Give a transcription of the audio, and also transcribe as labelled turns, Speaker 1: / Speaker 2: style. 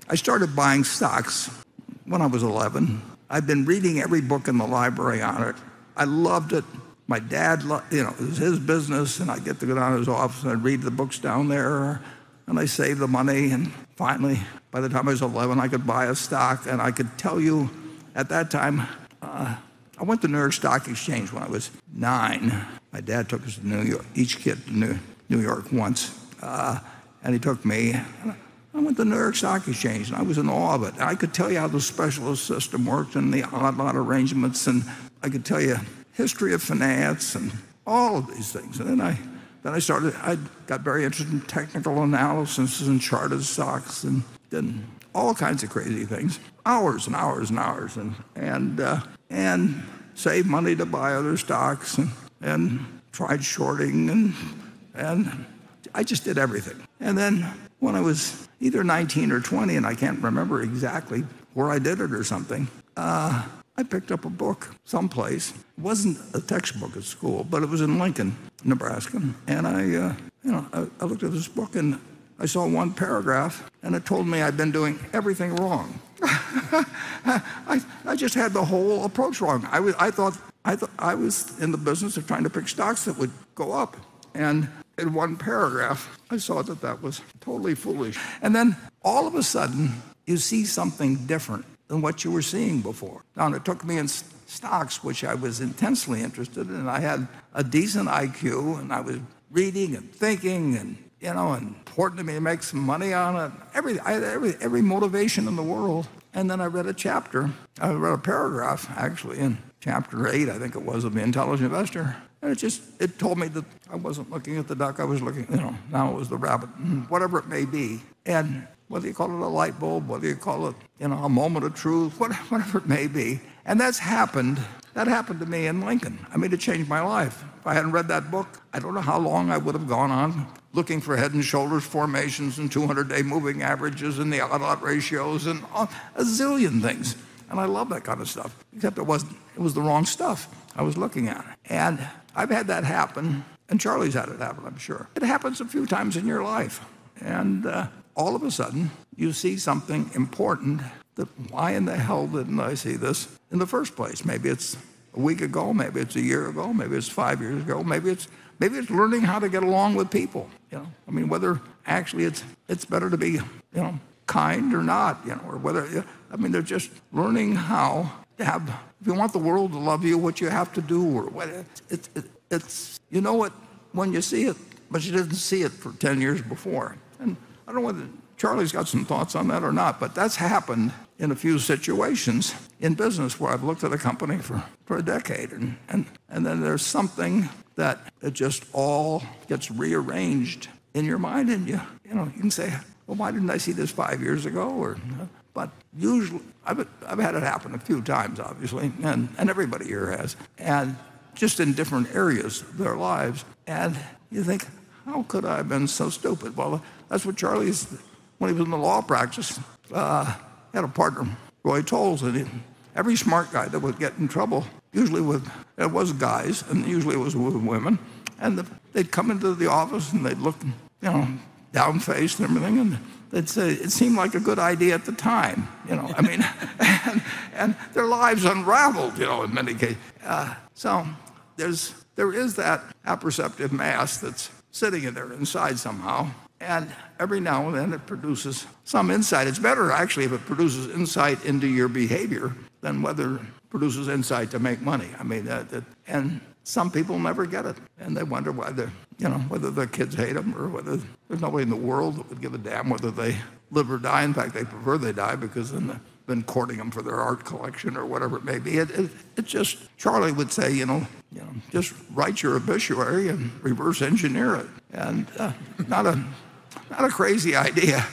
Speaker 1: I started buying stocks when I was 11. I've been reading every book in the library on it. I loved it. My dad, it was his business, and I'd get to go down to his office and I'd read the books down there, and I saved the money. And finally, by the time I was 11, I could buy a stock, and I could tell you at that time, I went to New York Stock Exchange when I was 9. My dad took us to New York, each kid to New York once, and he took me. I went to the New York Stock Exchange, and I was in awe of it. And I could tell you how the specialist system worked and the odd lot arrangements, and I could tell you history of finance and all of these things. And then I got very interested in technical analysis and charted stocks and did all kinds of crazy things, hours and hours and hours, and saved money to buy other stocks and tried shorting and I just did everything. And then when I was either 19 or 20, and I can't remember exactly where I did it or something, I picked up a book someplace. It wasn't a textbook at school, but it was in Lincoln, Nebraska. And I looked at this book and I saw one paragraph, and it told me I'd been doing everything wrong. I just had the whole approach wrong. I thought I was in the business of trying to pick stocks that would go up. And in one paragraph, I saw that was totally foolish. And then all of a sudden, you see something different than what you were seeing before. Now, it took me in stocks, which I was intensely interested in. I had a decent IQ, and I was reading and thinking, and important to me to make some money on it. I had every motivation in the world. And then I read a paragraph, actually, in chapter 8, I think it was, of The Intelligent Investor. And it told me that I wasn't looking at the duck, I was looking, now it was the rabbit, whatever it may be. And whether you call it a light bulb, whether you call it, a moment of truth, whatever it may be. And that happened to me in Lincoln. I mean, it changed my life. If I hadn't read that book, I don't know how long I would have gone on looking for head and shoulders formations and 200-day moving averages and the odd-lot ratios and a zillion things. And I love that kind of stuff, except it was the wrong stuff I was looking at. And I've had that happen, and Charlie's had it happen, I'm sure. It happens a few times in your life. And all of a sudden, you see something important that, why in the hell didn't I see this in the first place? Maybe it's a week ago, maybe it's a year ago, maybe it's 5 years ago, maybe it's learning how to get along with people. I mean, whether actually it's better to be, kind or not, or whether, they're just learning how to have, if you want the world to love you, what you have to do, or what it's, when you see it, but you didn't see it for 10 years before. And I don't know whether Charlie's got some thoughts on that or not, but that's happened in a few situations in business where I've looked at a company for a decade, and then there's something that it just all gets rearranged in your mind, and you can say, well, why didn't I see this 5 years ago? But usually, I've had it happen a few times, obviously, and everybody here has, and just in different areas of their lives. And you think, how could I have been so stupid? Well, that's what Charlie's, when he was in the law practice, he had a partner, Roy Tolles, and every smart guy that would get in trouble, usually it was guys, and usually it was with women, and they'd come into the office and they'd look, down-faced and everything, and they'd say it seemed like a good idea at the time, and their lives unraveled, in many cases. So there is that apperceptive mass that's sitting in there inside somehow, and every now and then it produces some insight. It's better, actually, if it produces insight into your behavior than whether it produces insight to make money. And some people never get it, and they wonder whether their kids hate them or whether there's nobody in the world that would give a damn whether they live or die. In fact, they prefer they die because then they've been courting them for their art collection or whatever it may be. It just, Charlie would say, just write your obituary and reverse engineer it, and not a crazy idea.